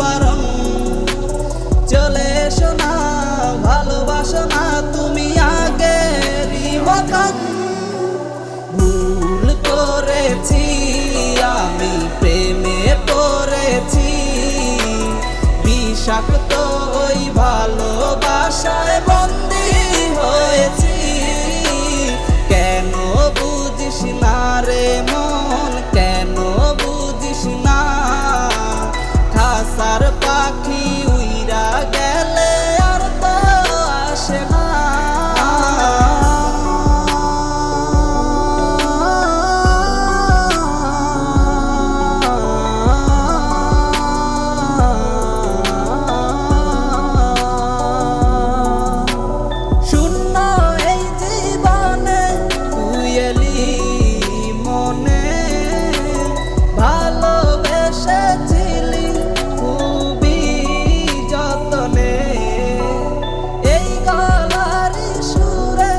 বারণ, চলে এসো না, ভালোবাসো না তুমি আগেরই মতন। ভুল করেছি আমি, প্রেমে পড়েছি, বিষাক্ত ওই ভালোবাসায় বন্দী হয়েছি। কেন বুঝিস না রে মন, কেন বুঝিস না? খাসার পাখি উইরা গেলে আর তো আসে না। শূন্য এই জীবনে তুই এলি মনে, ভালোবেসেছিলি খুবই যতনে। এই গলারি সুরে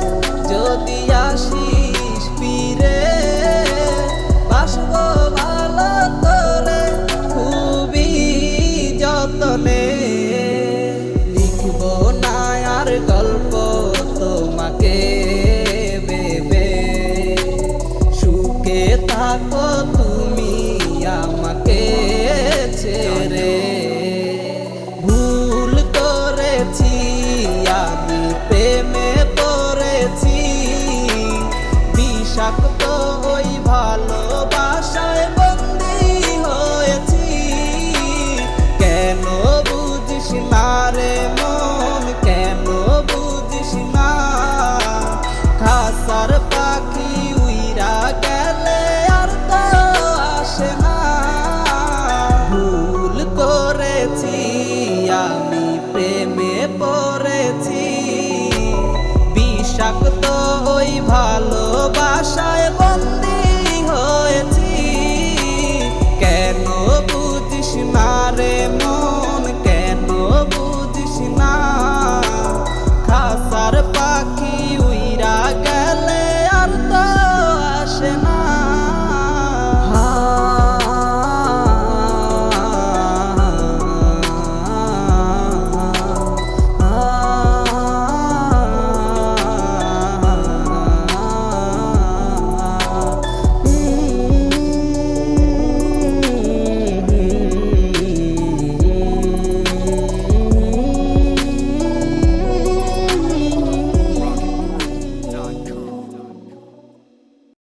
যদি আসিস ফিরে, বাসবো ভালো তোরে খুবই যতনে।